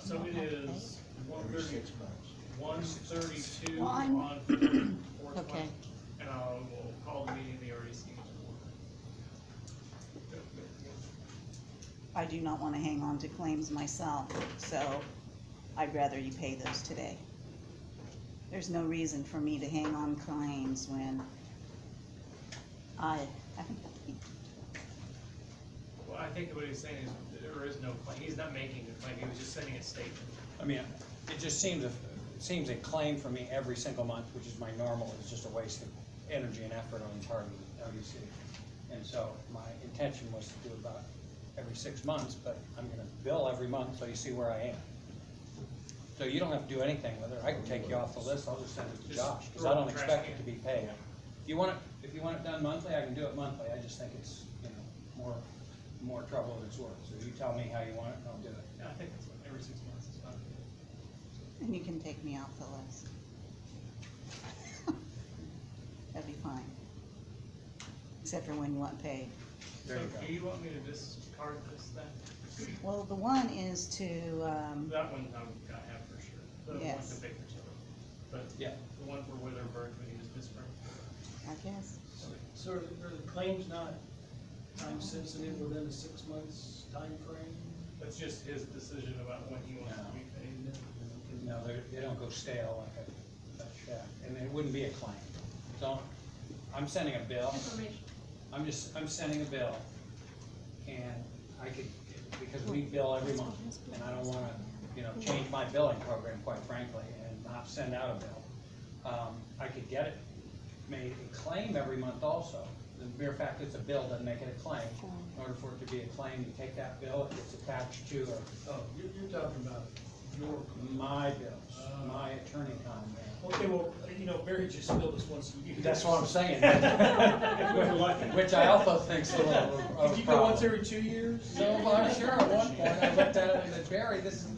So it is Every 6 months. 132 One. on 4/20. Okay. And we'll call the meeting the RDC. I do not wanna hang on to claims myself, so I'd rather you pay those today. There's no reason for me to hang on claims when Well, I think what he's saying is there is no claim. He's not making a claim. He was just sending a statement. I mean, it just seems a claim for me every single month, which is my normal, is just a waste of energy and effort on the part of the LUC. And so my intention was to do about every 6 months, but I'm gonna bill every month, so you see where I am. So you don't have to do anything with it. I can take you off the list. I'll just send it to Just Josh, because throw I it don't in the expect trash it to can. be paid. If you want it done monthly, I can do it monthly. I just think it's, more trouble than it's worth. So you tell me how you want it, and I'll do it. Yeah, I think it's every 6 months is fine. and you can take me off the list. That'd be fine. Except for when you want paid. There So you go. do you want me to discard this then? Well, the one is to, That one I'm gonna have for sure. The one Yes. to pictures of it. But Yeah. the one for Witherbird, we need to discard. I guess, So are the claims not time sensitive within a 6 months time frame? That's just his decision about when he wants to be paid. No, they don't go stale like a check, and it wouldn't be a claim. So, I'm sending a bill. I'm sending a bill, and I could, because we bill every month, and I don't wanna, change my billing program, quite frankly, and not send out a bill. I could get it made a claim every month also. The mere fact it's a bill doesn't make it a claim. In order for it to be a claim, you take that bill, it gets attached to Oh, you're talking about your. my bills, my attorney comment. Okay, well, Barry just billed us once a year. That's what I'm saying. If we were lucky. Which I also think's a little of a Did you go once problem. every 2 years? So I'm sure at one point I looked at it and said, Barry, this is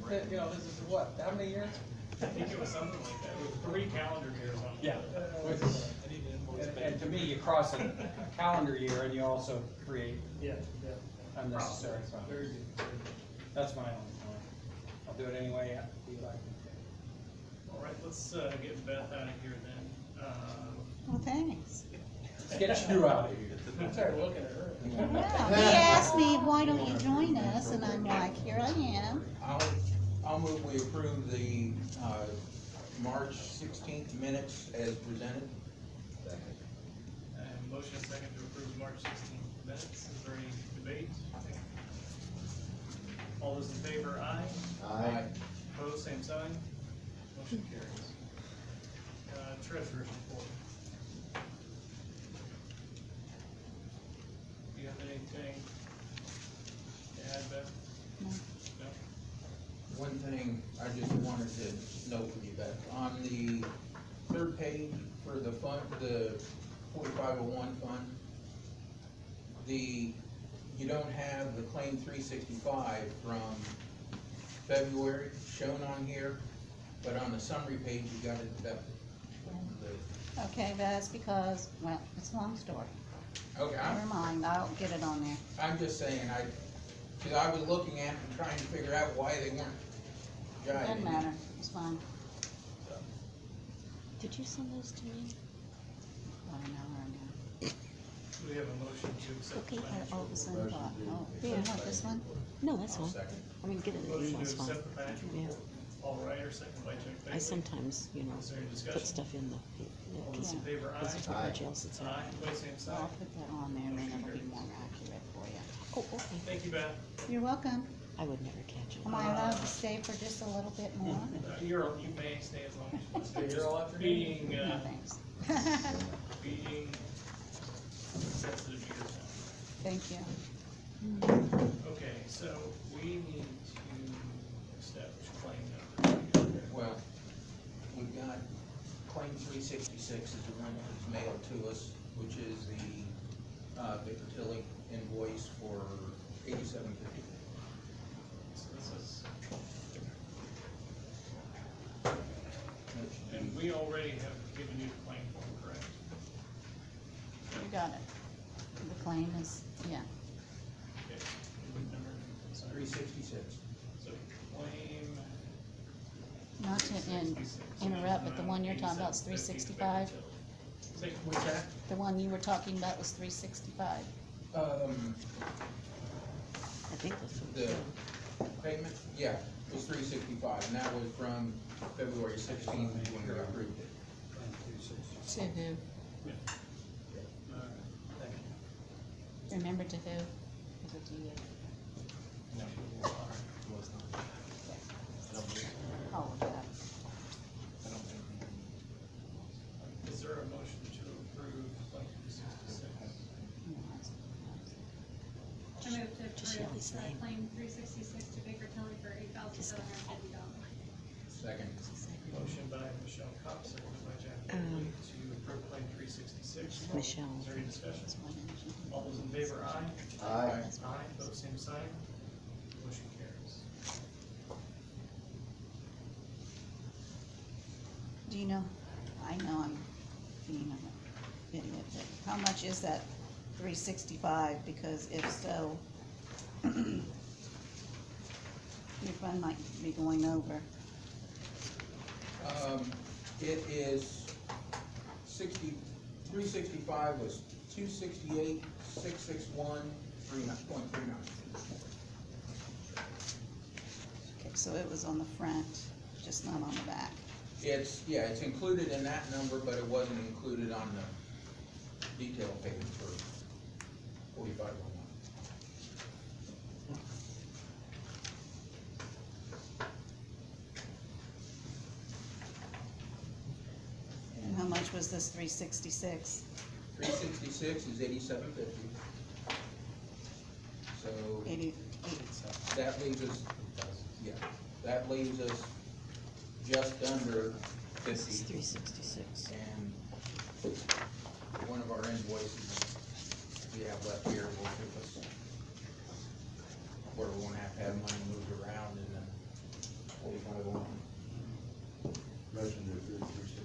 what, how many years? I think it was something like that. It was 3 calendar years on it. Yeah. And to me, you cross a calendar year and you also create Yeah. unnecessary Very problems. good. That's my only point. I'll do it anyway you like. All right, let's get Beth out of here then. well, thanks. Let's get you out of here. I'm tired of looking at her. Yeah, he asked me, why don't you join us, and I'm like, here I am. I'll move we approve the, March 16th minutes as presented. And motion and second to approve March 16th minutes. Is there any debate? All those in favor, aye. Aye. Opposed, same sign. Motion carries. Treasurer's report. Do you have anything to add, Beth? No. No? One thing I just wanted to note with you, Beth, on the third page for the fund, the 4501 fund, you don't have the claim 365 from February shown on here, but on the summary page, you got it deducted. Okay, that's because, well, it's a long story. Okay, Never mind, I'll get it on there. I'm just saying, because I was looking at it and trying to figure out why they weren't jiving. Doesn't matter, it's fine. Did you send those to me? About an hour ago. Do we have a motion to accept the Okay, financial All of a report? sudden thought, oh, you Yeah. want this one? No, that's I'll fine. second. I mean, get it in the Motion to email's fine. accept the financial Yeah. report. All right, or second by Chuck Bailey. I sometimes, Is there any put discussion? stuff in the, All those in favor, aye. because there's not much else that's Aye, happening. opposed, same So I'll sign. put that on there, and then it'll be more accurate for you. Oh, okay. Thank you, Beth. You're welcome. I would never catch it. Am I allowed to stay for just a little bit more? You may stay as long as you want to stay. Stay here all afternoon? Being, No, thanks. being sensitive to your time. Thank you. Okay, so we need to establish claim number. Well, we've got claim 366 is the one that was mailed to us, which is the Victor Tilly invoice for $87.50. So this is, and we already have given you the claim form, correct? You got it. The claim is, yeah. Okay. What number? Sorry. 366. So claim Not to interrupt, but the one you're talking about is 365? Say, what's that? The one you were talking about was 365. I think that's what it The said. payment, yeah, it was 365, and that was from February 16th when we approved it. To who? Remember to who? Was it to you? No, it was not. I don't believe so. I'll look it up. I don't think. Is there a motion to approve like 366? I move to Just show approve his name. claim 366 to Baker Tilly for $8,750. Second. Motion by Michelle Cox, seconded by Jack Um, Bailey to approve claim 366. Michelle. Is there any discussion? All those in favor, aye? Aye. Aye, vote same sign. Motion carries. Do you know, I know I'm being an idiot, but how much is that 365? Because if so, your fund might be going over. It is 365 was 268, 661, 3.39. Okay, so it was on the front, just not on the back. It's, yeah, it's included in that number, but it wasn't included on the detail page for 4501. And how much was this 366? 366 is 8750. So 80, that leaves us, yeah, that leaves us just under It's 50. 366. And one of our invoices we have left here will give us where we won't have to have money moved around in the 4501. Motion to approve 366.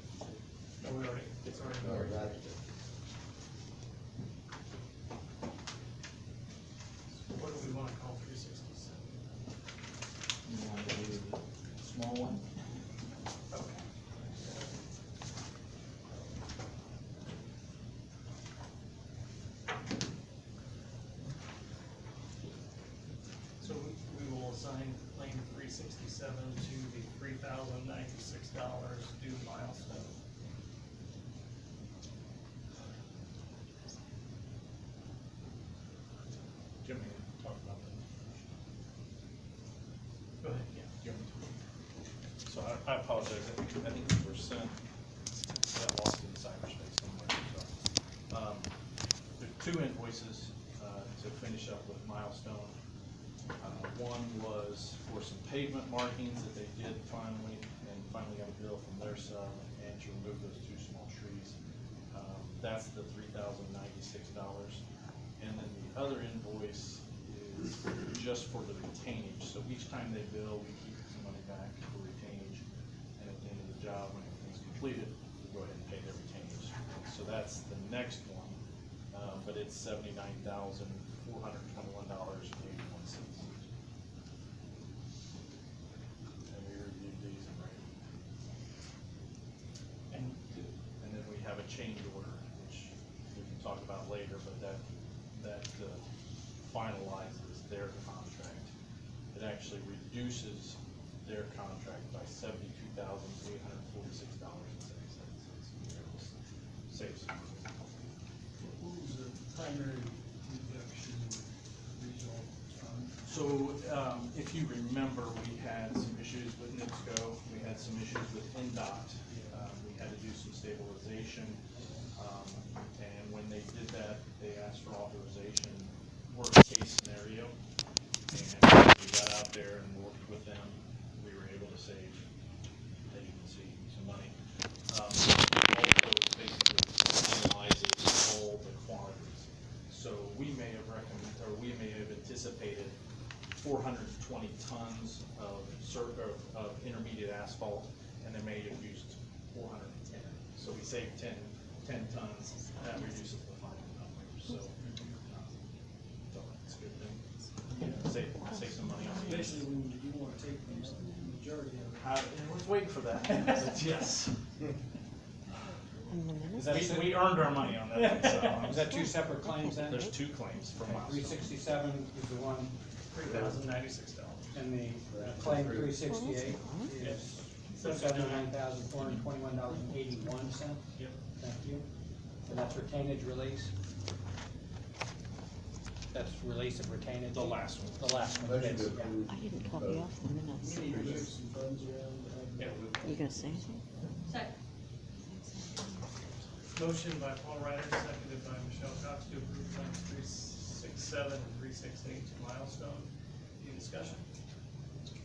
No, we already, it's already. No, that's it. What do we wanna call 367? You want to do the small one? Okay. So we will assign claim 367 to the $3,096 due milestone. Jimmy, talk about that. Go ahead, yeah. So I apologize, I think we were sent, got lost in cyberspace somewhere, so. There's two invoices, to finish up with Milestone. One was for some pavement markings that they did finally, and finally got a bill from their side, and to remove those two small trees. That's the $3,096. And then the other invoice is just for the retainage, so each time they bill, we keep some money back for retainage, and at the end of the job, when everything's completed, we go ahead and pay their retainage. So that's the next one, but it's $79,421.81. And we reviewed these and rated. And And then we have a change order, which we can talk about later, but that finalizes their contract. It actually reduces their contract by $72,846.77. Saves some money. What was the primary reduction result from? So, if you remember, we had some issues with NIPSCO, we had some issues with NDOT, we had to do some stabilization. And when they did that, they asked for authorization, worst case scenario. And we got out there and worked with them, we were able to save, as you can see, some money. Also basically analyzes all the quantities. So we may have anticipated 420 tons of intermediate asphalt, and they may have used 410. So we saved 10 tons, that reduces the final number, so it's a good thing. Save some money on the. Basically, when you want take the majority of it. I was waiting for that. Yes. In the minutes? Is that, We earned our money on that one, so. is that two separate claims then? There's two claims for Three milestone. sixty-seven is the one, $3,096. and the claim 368 is $79,421.81. Yep. Thank you. And that's retainage release? That's release of retainage? The last one. The last one, Motion yes, to yeah. approve. I didn't copy off the minutes. We need to move some funds around. Yeah, You gonna say anything? Second. Motion by Paul Ryder, seconded by Michelle Cox to approve claims 367 and 368 to Milestone. Any discussion?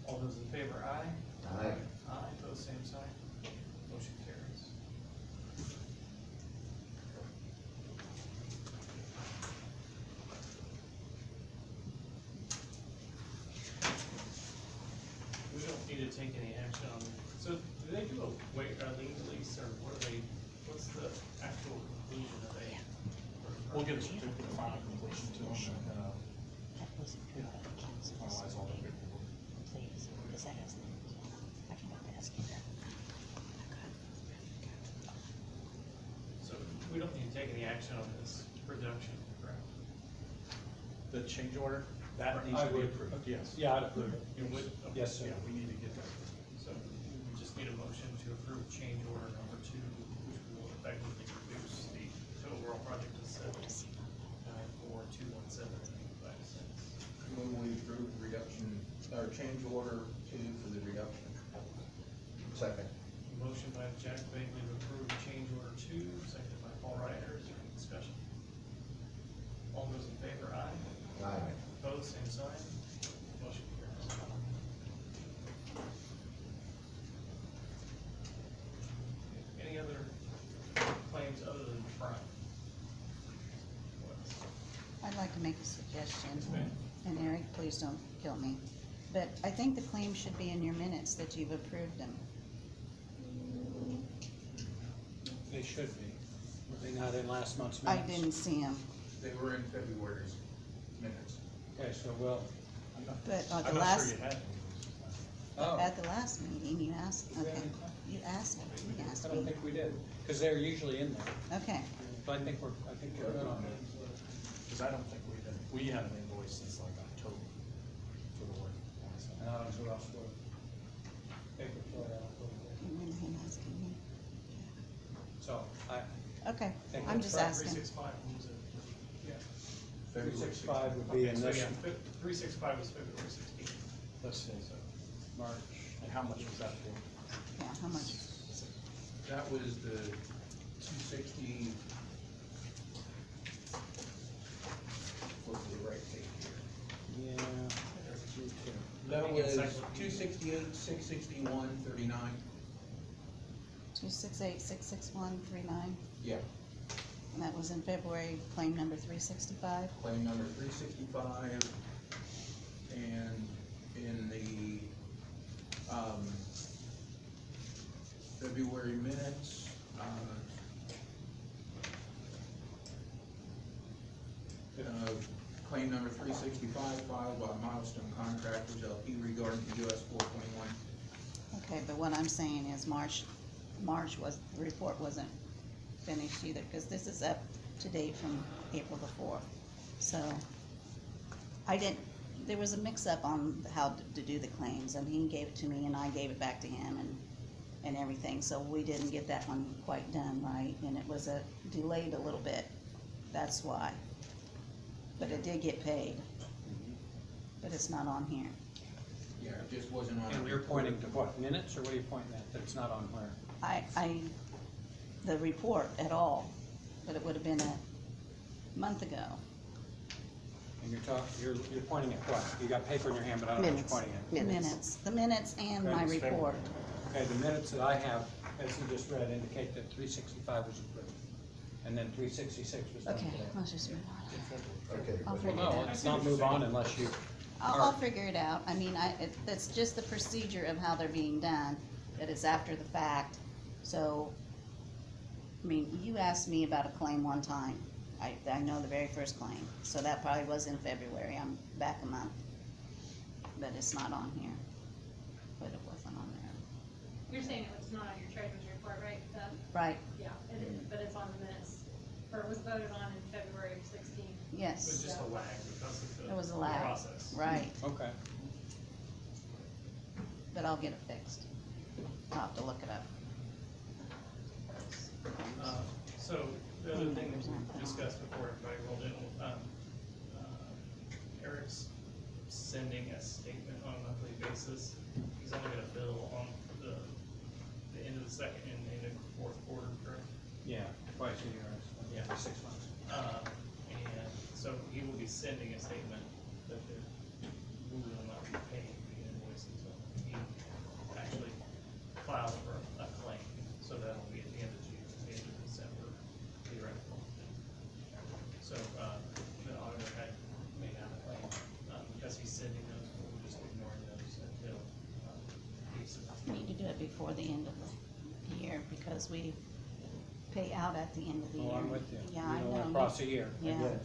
All those in favor, aye. Aye. Aye, pose same sign. Motion carries. We don't need to take any action on, so do they do a lien release, or what are they, what's the actual conclusion of a? We'll get a certificate of final completion to them, and, That was approved by the council. finalize all the paperwork. Please, because that has, I forgot to ask you that. So we don't need to take any action on this reduction, correct? The change order, that needs I to be would- approved, yes. Yeah, I'd approve it. You would? Okay. Yes, sir. Yeah, we need to get that. So we just need a motion to approve change order number 2, which will effectively reduce the overall project to for 217.85 cents. When we approve reduction, or change order two for the reduction. Second. Motion by Jack Bagley to approve change order 2, seconded by Paul Ryder. Is there any discussion? All those in favor, aye. Aye. Opposed, same sign. Motion carries. Any other claims other than Brian? I'd like to make a suggestion, Ma'am. and Eric, please don't kill me. But I think the claims should be in your minutes that you've approved them. They should be. Were they not in last month's I minutes? didn't see them, They were in February's minutes. Okay, so we'll, but at I'm the not last, sure you had. oh, at the last meeting, you asked, Did we have okay, any claims? you asked me, you asked I don't me. think we did, because they're usually in there. Okay, So I think we're good on that. Because I don't think we had an invoice since like October for the work. And I was who else would. Paper for that. you went ahead and asked me. So, Okay, Thank I'm you. just asking. 365 was it? Yeah. 365 would be Okay, in so this yeah, one. 365 was February 16th. Let's see, so, March. and how much was that for? Yeah, how much? That was the 260. Look at the right page here. Yeah. There's you too. That I think was it's like- 268, 661, 39. 268-661-39, Yeah, and that was in February, claim number 365. claim number 365. And in the, February minutes, claim number 365 filed by Milestone Contractors LP regarding the US 421. Okay, but what I'm saying is March was, the report wasn't finished either, because this is up to date from April the 4th. So, there was a mix-up on how to do the claims, and he gave it to me, and I gave it back to him, and everything, so we didn't get that one quite done right, and it was delayed a little bit, that's why. But it did get paid, but it's not on here. Yeah, it just wasn't on. And the you're report. pointing to what, minutes, or what are you pointing at, that it's not on where? The report at all, but it would have been a month ago. And you're pointing at what? You got paper in your hand, but I don't know what you're Minutes. pointing at. The minutes and Okay, my it's report. Okay, the minutes that I have, as you just read, indicate that 365 was approved, and then 366 was done Okay, today. let's just move on. Okay. I'll but- figure Well, it no, out. let's not move on unless you, I'll figure it out. I mean, that's just the procedure of how they're being done, that it's after the fact. So, I mean, you asked me about a claim one time. I know the very first claim, so that probably was in February. I'm back a month, but it's not on here. but it wasn't on there. You're saying it was not on your treasurer's report, right? Right, Yeah, it is, but it's on the minutes, or it was voted on in February of 16. It was yes, just a lag because of the it was a lag, process. right, Okay. but I'll get it fixed. I'll have to look it up. So, the other thing that we discussed before everybody rolled in, Eric's sending a statement on a monthly basis. He's only gonna bill on the end of the second and the end of the fourth quarter, correct? Yeah, twice a year, Yeah. every 6 months. And so he will be sending a statement that we will not be paying the invoice until he actually files for a claim. So that'll be at the end of June, the end of December, theoretically. So, the auditor may have a claim, because he's sending those, but we're just ignoring those until, he's. We need to do it before the end of the year, because we pay out at the end of the year. Oh, I'm with you. Yeah, I You don't know. wanna cross a year, I Yeah. get it.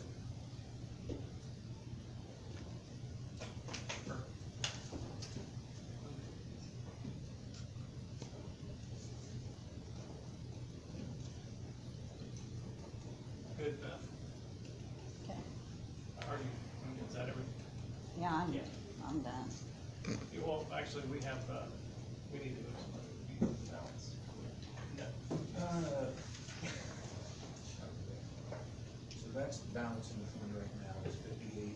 Good, Okay, are you, is that everything? yeah, Yeah. I'm done. Well, actually, we have, we need to move some other balance. No. So that's the balance in the fund right now, is 58.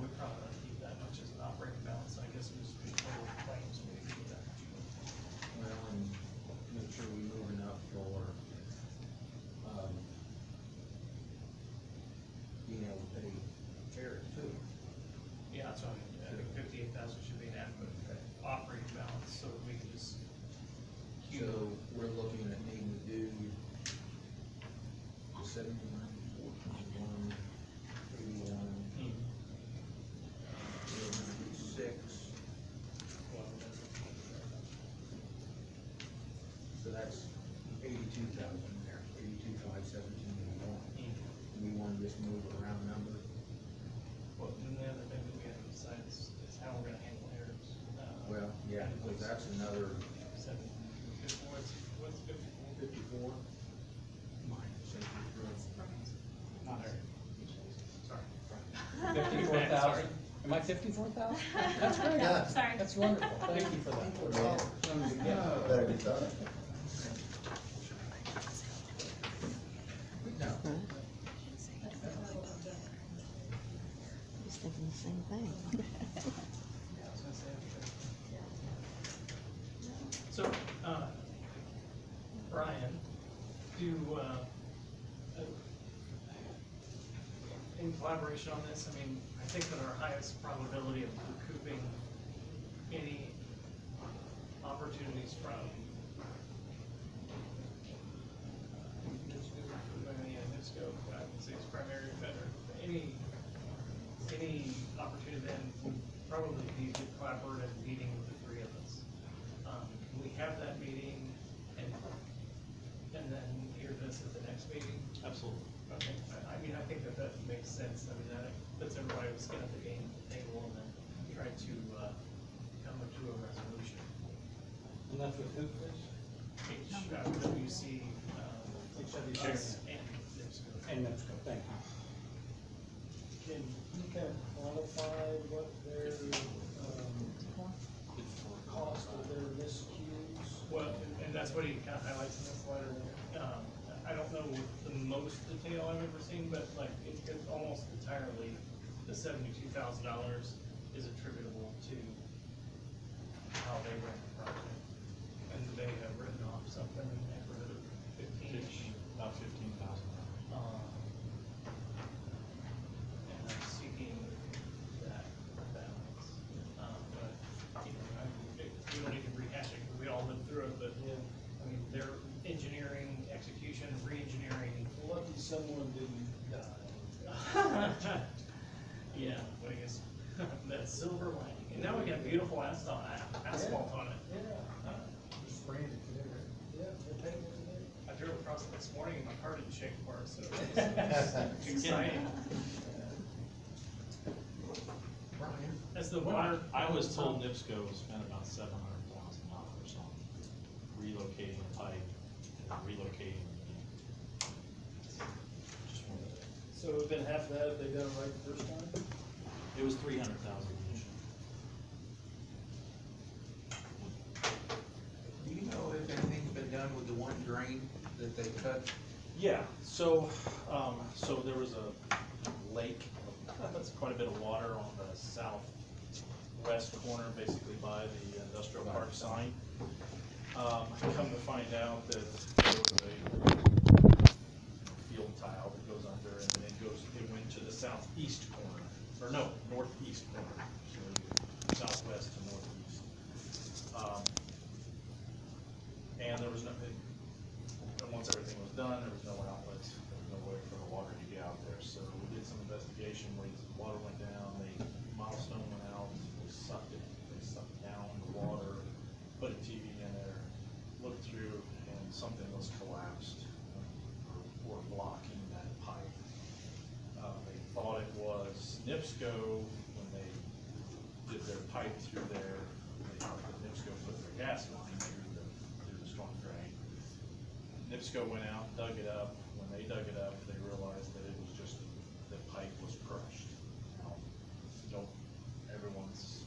We probably don't keep that much as an operating balance, I guess it was total claims, we didn't keep that much. Well, and make sure we move enough for, being able to pay Eric too. Yeah, that's what I think 58,000 should be an adequate operating balance, so that we can just. So we're looking at needing to do 79, 421, 81, Hmm. 6. Well, So that's 82,000 there, 82,517.81. hmm. We wanna just move a round number. Well, and the other thing that we have to decide is how we're gonna handle errors. Well, yeah, because that's another 54, what's 54? 54. Not there. Sorry. 54,000? Am I 54,000? That's great. Yeah. Sorry. That's wonderful, thank you for that. Better get done. No, I was thinking the same thing. So, Brian, in collaboration on this, I mean, I think that our highest probability of recouping any opportunities from NISCO, I would say it's primary offender, any opportunity then would probably be the collaborative meeting with the three of us. We have that meeting and then hear this at the next meeting. Absolutely. Okay, I mean, I think that makes sense, I mean, that puts everybody with skin at the game table and then try to, come to a resolution. And that's with who, Chris? HWC, us and NISCO. And that's good, thank you. Can you kind of quantify what their, cost of their miscues? Well, and that's what he kind of highlights in this letter. I don't know the most detail I've ever seen, but like, it's almost entirely, the $72,000 is attributable to how they ran the project. And they have written off something in the neighborhood of 15-ish. About $15,000. And I'm seeking that balance. But, you know, we don't need to rehash it, because we all lived through it, but, I mean, their engineering, execution, re-engineering. Lucky someone didn't die. Yeah, but I guess that silver lining, and now we got beautiful asphalt on it. Yeah, Spraying it today, right? yeah, they're painting it today. I drove across it this morning and my car didn't shake apart, so it was exciting. Brian? As the water. I was told NIPSCO spent about $700,000 on relocating the pipe and relocating the. Just wanted to- So within half of that, if they done it right the first time? It was 300,000 initially. Do you know if anything's been done with the one drain that they cut? Yeah, so, so there was a lake, that's quite a bit of water on the southwest corner, basically by the industrial park sign. Come to find out that there was a field tile that goes under, and then it went to the southeast corner, or no, northeast corner, so southwest to northeast. And there was no, and once everything was done, there was no outlet, there was no way for the water to get out there, so we did some investigation, where the water went down, milestone went out, they sucked down the water, put a TV in there, looked through, and something was collapsed, or blocking that pipe. They thought it was NIPSCO, when they did their pipe through there, they thought that NIPSCO put their gas line through the storm drain. NIPSCO went out, dug it up. When they dug it up, they realized that it was just, the pipe was crushed. Now, everyone's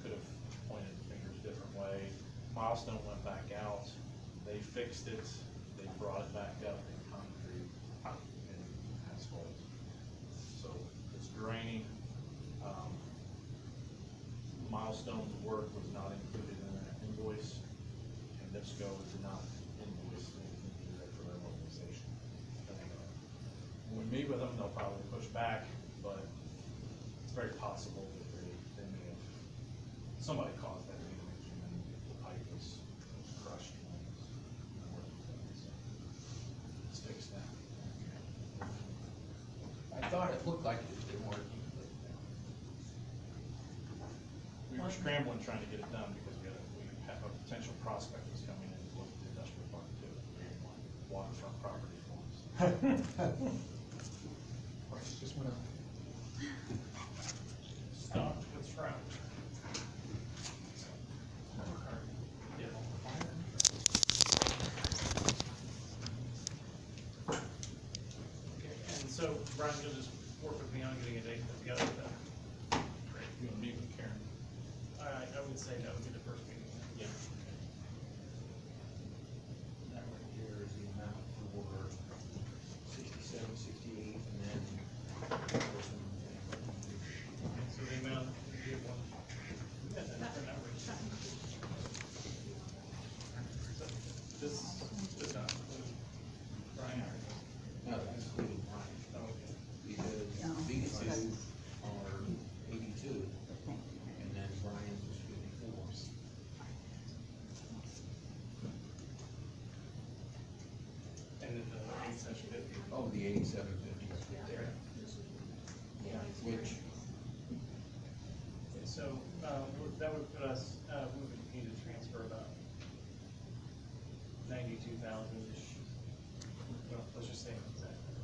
could have pointed fingers a different way. Milestone went back out, they fixed it, they brought it back up in concrete and asphalt. So it's draining. Milestone's work was not included in that invoice, and NIPSCO did not invoice anything either for their mobilization. When we meet with them, they'll probably push back, but it's very possible that they may have, somebody caused that damage, and then the pipe was crushed. It's fixed now. I thought it looked like it didn't work. We were scrambling trying to get it done because we have a potential prospect that's coming in to look at the industrial park too. We didn't want waterfront property for us. Price just went up. Stocked with trout. Okay, and so Brian, you'll just work with me on getting a date put together with that. You want to meet with Karen? I would say that would be the first meeting. Yeah. That right here is the amount for 67, 68, and then. So the amount, you have one. You got that number. So this not include Brian or? No, that's including Brian, Oh, okay. because No, these because- two are 82, and then Brian's is 54. And then the 850. Oh, the 8750 is right there. Yeah, which, So, that would put us, we would need to transfer about 92,000-ish. Well, let's just say exactly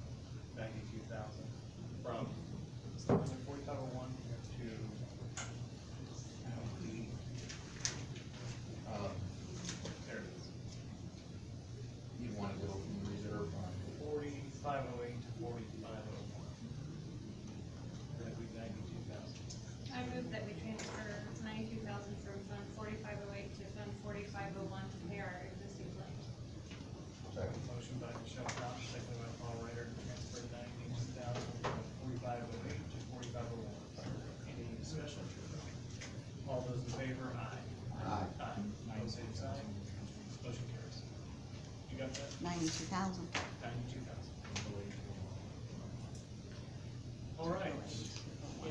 92,000 from 4501 to, there it is, you want to go from the reserve fund. 4508 to 4501. That'd be 92,000. I move that we transfer 92,000 from Fund 4508 to Fund 4501 to pay our existing claims. Second. Motion by Michelle Crowe, seconded by Paul Ryder, to transfer 92,000 from 4508 to 4501. Any discussion? All those in favor, aye. Aye. Aye. Pose same sign. Motion carries. You got that? 92,000. 92,000. All right.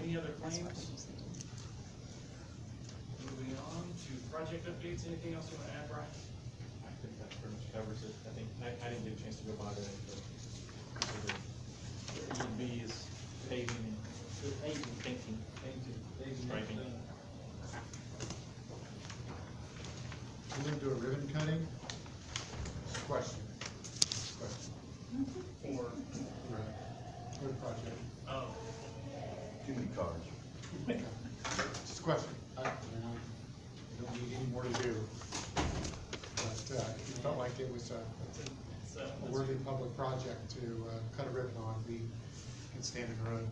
Any other That's what claims? it is. Moving on to project updates. Anything else you want to add, Brian? I think that pretty much covers it. I think, I didn't get a chance to go by there, but the E&B is paving, painting, striping. You gonna do a ribbon cutting? Question. Question. For, For the project. oh, Too many cars. Okay. Just a question. You don't need any more to do. But, you felt like it was a worthy public project to, cut a ribbon on, we can stand in the road.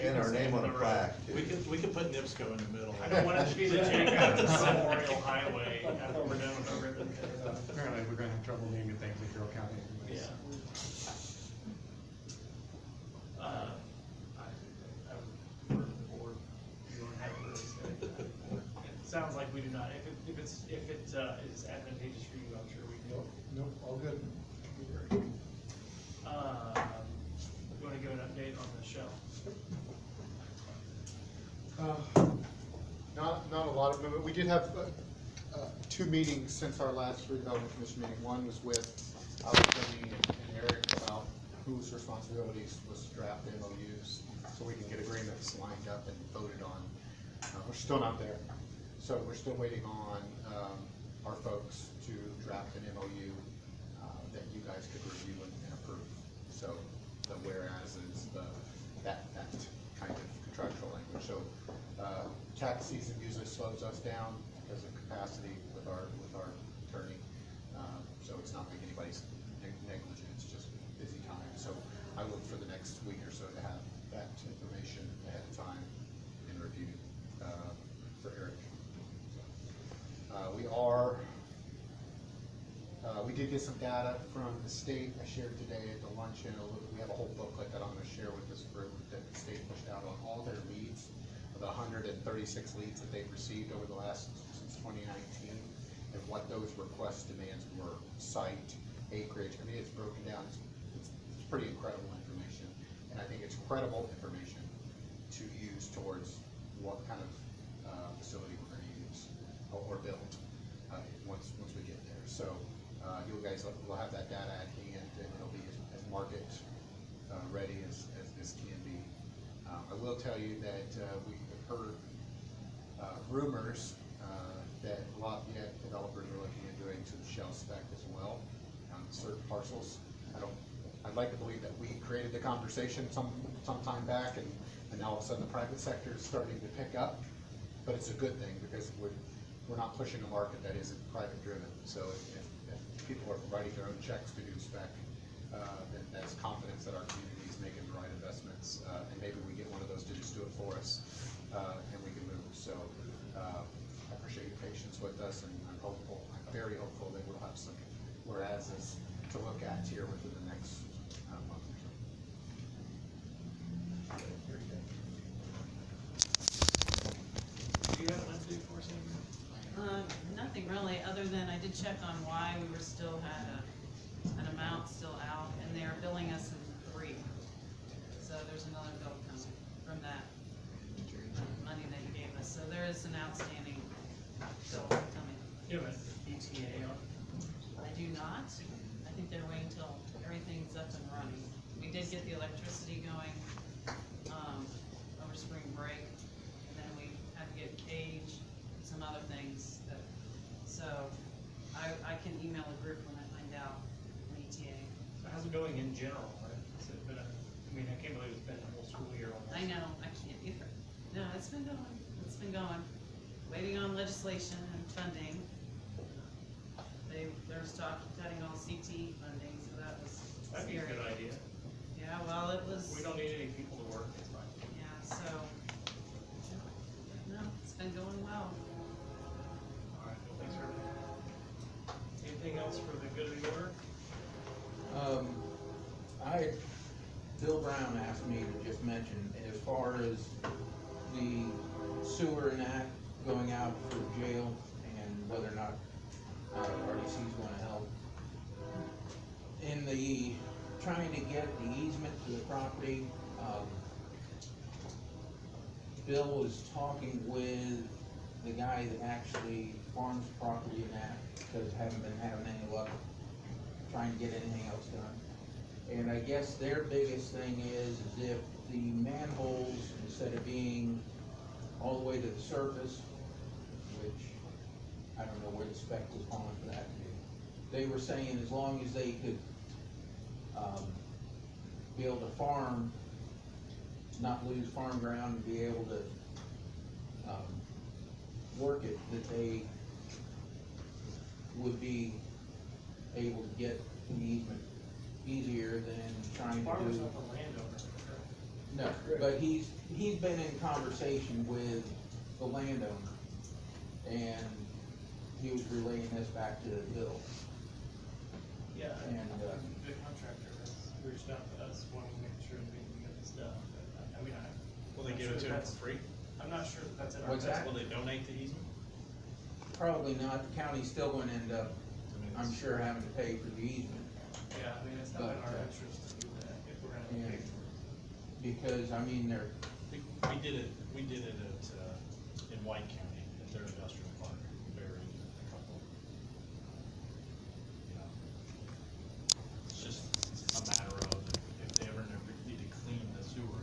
And our name on a plaque, too. We could put NIPSCO in the middle. I don't want it to be the Jacob Memorial Highway after we're done with the ribbon cutting. Apparently, we're gonna have trouble naming things in Carroll County anyways. Yeah. I would refer to the board, you don't have to really say. It sounds like we do not, if it is advantageous for you, I'm sure we can. Nope, all good. You wanna give an update on the shell? Not a lot of movement. We did have, two meetings since our last redevelopment commission meeting. One was with Jimmy and Eric about whose responsibilities was to draft MOUs, so we can get agreements lined up and voted on. We're still not there, so we're still waiting on, our folks to draft an MOU, that you guys could review and approve. So the whereas is that kind of contractual language. So, tax season usually slows us down because of capacity with our attorney. So it's not like anybody's negligent, it's just busy time. So I look for the next week or so to have that information ahead of time and review, for Eric. We did get some data from the state. I shared today at the luncheon. We have a whole booklet that I'm gonna share with this group that the state pushed out on all their leads, the 136 leads that they've received over the since 2019, and what those request demands were: site, acreage. I mean, it's broken down. It's pretty incredible information, and I think it's credible information to use towards what kind of facility we're going to use or build once we get there. So you guys will have that data at hand, and it'll be as market ready as this can be. I will tell you that we have heard rumors that Lafayette developers are looking into doing some shell spec as well on certain parcels. I'd like to believe that we created the conversation some time back, and now all of a sudden the private sector is starting to pick up. But it's a good thing, because we're not pushing a market that isn't private driven. So if people are writing their own checks to do spec, then that's confidence that our community is making the right investments, and maybe we get one of those to just do it for us, and we can move. So I appreciate your patience with us, and I'm very hopeful that we'll have some whereases to look at here within the next month or so. Do you have an update for us, Andrew? Nothing really, other than I did check on why we still had an amount still out, and they are billing us in 3. So there's another bill coming from that money that you gave us. So there is an outstanding bill coming. Do you have an ETA on? I do not. I think they're waiting till everything's up and running. We did get the electricity going over spring break, and then we had to get cage and some other things. So I can email a group when I find out an ETA. So how's it going in general? Right? Has it been I can't believe it's been a whole school year almost. I know, I can't either. No, it's been going, it's been going. Waiting on legislation and funding. They're cutting all CT funding, so that was That'd be a scary. good idea. Yeah, well, it was. We don't need any people to work, it's fine. Yeah, so, no, it's been going well. All right, well, thanks for anything else for the good of the order? Bill Brown asked me to just mention, as far as the sewer and that going out for jail, and whether or not RDC is gonna help. In the, trying to get the easement to the property, Bill was talking with the guy that actually farms property and that, because haven't been having any luck trying to get anything else done. And I guess their biggest thing is if the manholes, instead of being all the way to the surface, which I don't know where the spec was on for that to be, they were saying as long as they could be able to farm not lose farm ground and be able to, work it, that they would be able to get an easement easier than trying to Farmer's do. not the landowner, correct? No, but he's been in conversation with the landowner, and he was relaying this back to Bill. Yeah, And, the contractor has reached out to us, wanting to make sure that we can get this done, but, I mean, Will they give it to him for free? I'm not sure if that's in our What's best. that? Will they donate the easement? Probably not, the county's still gonna end up, I mean, I'm it's- sure, having to pay for the easement, Yeah, I mean, it's not in But, our uh, interest to do that, if we're gonna and- pay for it. because, I mean, they're, We did it at, in White County, at their industrial park, buried a couple. You know, it's just a matter of if they ever need to clean the sewer,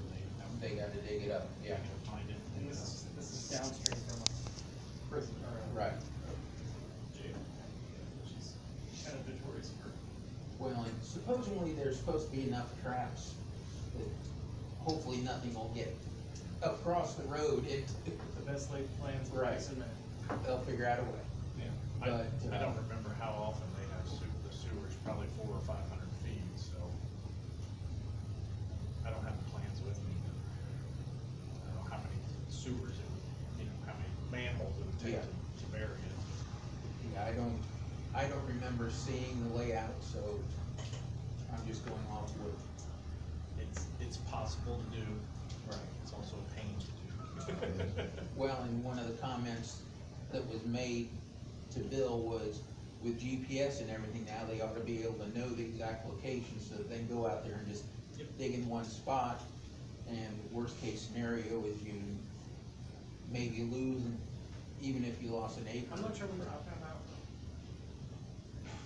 they gotta dig it up, they yeah, have to find it. And this is downstream from a prison, or a right. jail, which is kind of notorious for. Well, and supposedly there's supposed to be enough traps that hopefully nothing will get across the road, The best laid plans were Right. cement. they'll figure out a way. Yeah. I But, don't remember how often they have the sewers, probably 400 or 500 feet, so. I don't have the plans with me. I don't know how many sewers it would, how many manholes it would take Yeah. to bury it. Yeah, I don't remember seeing the layout, so I'm just going off what. It's possible to do, Right. it's also a pain to do. Well, and one of the comments that was made to Bill was, with GPS and everything now, they ought to be able to know the exact location, so that they can go out there and just dig in one spot. And worst case scenario is you maybe lose, even if you lost an acre. I'm not sure we're talking about.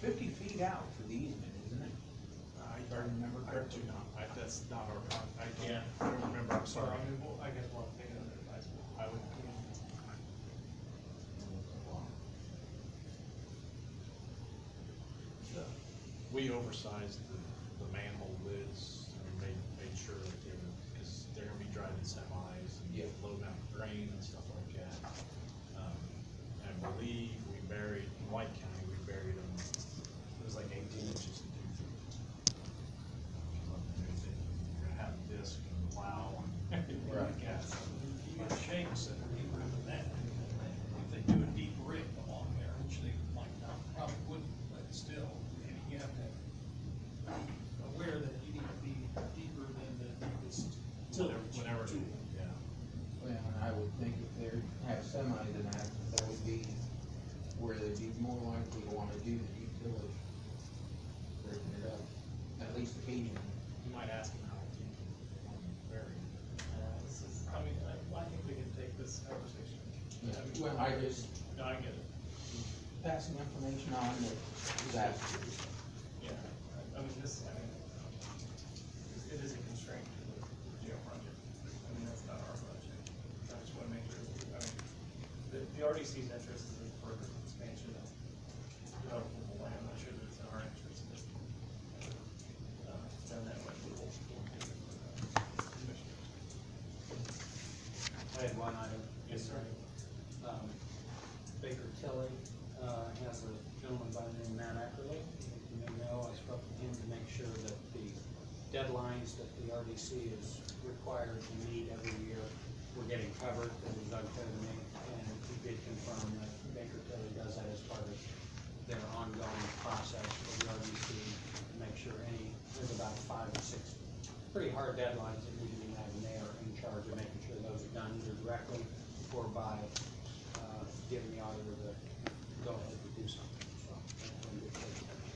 50 feet out for the easement, isn't it? If I remember I correctly. do not, that's not our, Yeah. I don't remember, I'm sorry. I mean, I guess we'll take it under advisement. I would, we oversized the manhole lids, and made sure that they were, because they're gonna be driving semis Yeah. and loading out grain and stuff like that. I believe we buried, in White County, we buried them, it was like 18 inches deep. You're gonna have disc and plow and. Right. You get shakes that are deeper than that. If they do a deep rig along there, which they might not, probably wouldn't, but still, you have to be aware that you need to be deeper than the deepest tillage. Whenever, tool. yeah. Well, and I would think if they have semis in that, that would be where they'd be more likely to wanna do the deep tillage. Breaking it up, at least occasionally. You might ask them how deep they want to bury. This is, I mean, I think we can take this conversation. Yeah, I mean, well, I just, No, I get it, passing information on that is asked. yeah, I mean, this, I mean, it is a constraint to the jail project, I mean, that's not our budget. I just wanna make sure, I mean, the RDC's interest is in further expansion of developable land, I'm not sure that it's in our interest, but, done that way, we'll do it for the commissioners. I had one item. Yes, sir. Baker Tilly, has a gentleman by the name of Matt Ackerley. You may know, I spoke to him to make sure that the deadlines that the RDC is required to meet every year were getting covered, that was unclear to me, and he did confirm that Baker Tilly does that as part of their ongoing process for the RDC, to make sure there's about 5 or 6 pretty hard deadlines that need to be met, and they are in charge of making sure those are done either directly or by giving the auditor the go ahead to do something, so. we're in good shape there.